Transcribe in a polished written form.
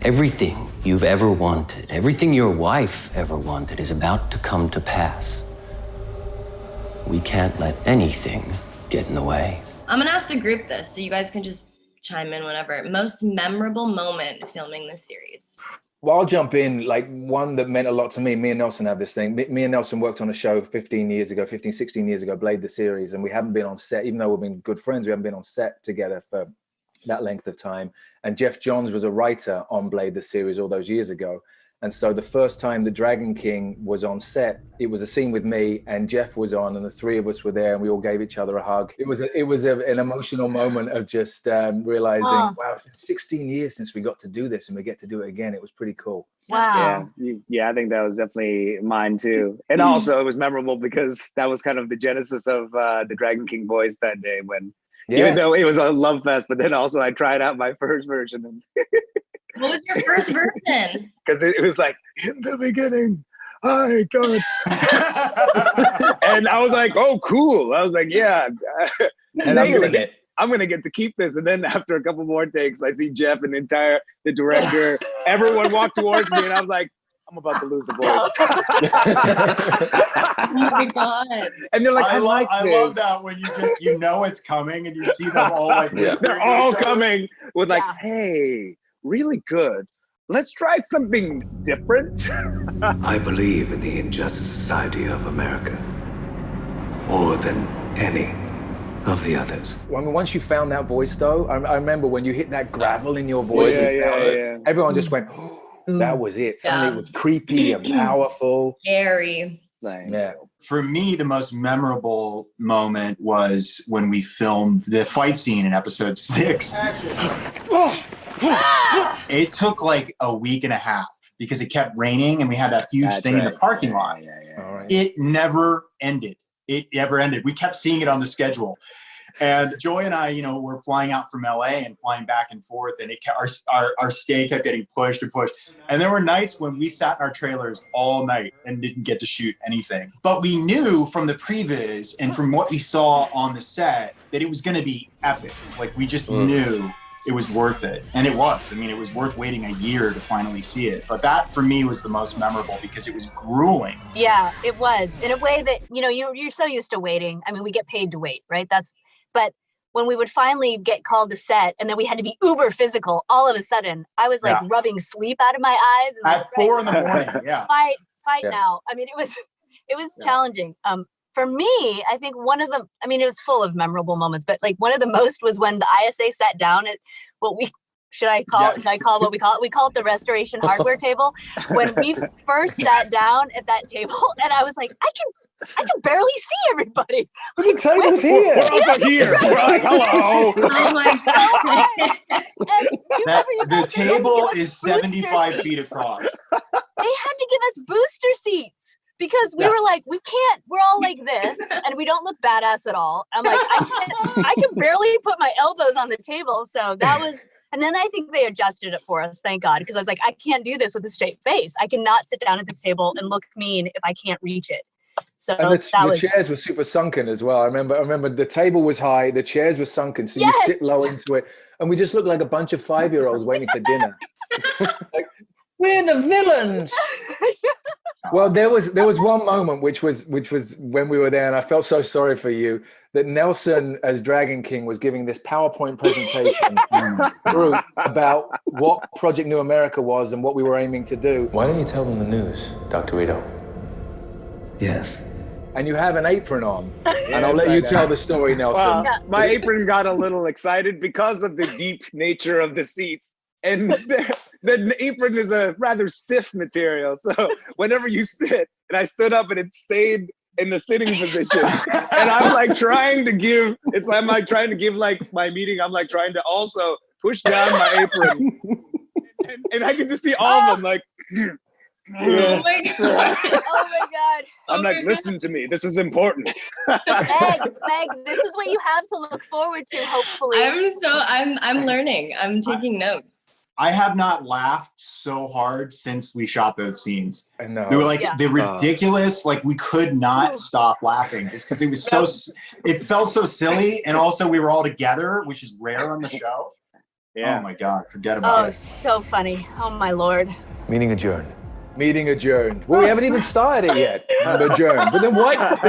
Everything you've ever wanted, everything your wife ever wanted is about to come to pass. We can't let anything get in the way. I'm gonna ask the group this, so you guys can just chime in whenever. Most memorable moment filming this series? Well, I'll jump in. Like, one that meant a lot to me, me and Nelson have this thing. Me and Nelson worked on a show 16 years ago, Blade the series, and we haven't been on set, even though we've been good friends, we haven't been on set together for that length of time. And Jeff Johns was a writer on Blade the series all those years ago. And so the first time the Dragon King was on set, it was a scene with me and Jeff was on, and the three of us were there, and we all gave each other a hug. It was an emotional moment of just realizing, wow, 16 years since we got to do this, and we get to do it again. It was pretty cool. Wow. Yeah, I think that was definitely mine too. And also it was memorable because that was kind of the genesis of the Dragon King voice that day, when even though it was a love fest, but then also I tried out my first version. And what was your first version? Because it was like, in the beginning, hi, God. And I was like, oh, cool. I was like, yeah. And I'm gonna get to keep this. And then after a couple more takes, I see Jeff and the director, everyone walked towards me, and I was like, I'm about to lose the voice. Oh my God. And they're like, I love that when you know it's coming and you see them all like this. They're all coming with like, hey, really good. Let's try something different. I believe in the Injustice Society of America more than any of the others. Well, I mean, once you found that voice, though, I remember when you hit that gravel in your voice, everyone just went, oh, that was it. Suddenly it was creepy and powerful. Scary. Yeah. For me, the most memorable moment was when we filmed the fight scene in episode 6. It took like a week and a half because it kept raining and we had that huge thing in the parking lot. It never ended. It never ended. We kept seeing it on the schedule. And Joy and I, were flying out from LA and flying back and forth, and our stay kept getting pushed and pushed. And there were nights when we sat in our trailers all night and didn't get to shoot anything. But we knew from the previs and from what we saw on the set that it was going to be epic. Like, we just knew it was worth it. And it was. I mean, it was worth waiting a year to finally see it. But that, for me, was the most memorable because it was grueling. Yeah, it was. In a way that, you're so used to waiting. I mean, we get paid to wait, right? But when we would finally get called to set and then we had to be uber physical, all of a sudden, I was like rubbing sleep out of my eyes. And at 4 in the morning, Fight now. I mean, it was challenging. For me, I think it was full of memorable moments, but like one of the most was when the ISA sat down at what we, should I call it what we call it? We call it the restoration hardware table. When we first sat down at that table, and I was like, I can barely see everybody. The table's here. We're over here. We're like, hello. Oh my God. The table is 75 feet across. They had to give us booster seats because we were like, we're all like this and we don't look badass at all. I'm like, I can barely put my elbows on the table. So that was, and then I think they adjusted it for us, thank God, because I was like, I can't do this with a straight face. I cannot sit down at this table and look mean if I can't reach it. So and the chairs were super sunken as well. I remember the table was high, the chairs were sunken, so you sit low into it, and we just looked like a bunch of 5-year-olds waiting for dinner. Like, we're the villains. Well, there was one moment which was when we were there, and I felt so sorry for you that Nelson as Dragon King was giving this PowerPoint presentation about what Project New America was and what we were aiming to do. Why don't you tell them the news, Dr. Ito? Yes. And you have an apron on, and I'll let you tell the story, Nelson. Well, my apron got a little excited because of the deep nature of the seats, and the apron is a rather stiff material. So whenever you sit, and I stood up and it stayed in the sitting position, and I'm like trying to give. I'm like trying to give like my meeting. I'm like trying to also push down my apron, and I can just see all of them like. Oh my God. Oh my God. I'm like, listen to me. This is important. Meg, this is what you have to look forward to, hopefully. I'm learning. I'm taking notes. I have not laughed so hard since we shot those scenes. I know. They were like the ridiculous, like we could not stop laughing just because it was it felt so silly. And also we were all together, which is rare on the show. Yeah. Oh my God, forget about it. So funny. Oh my Lord. Meeting adjourned. Meeting adjourned. Well, we haven't even started it yet. Adjourned. But then what?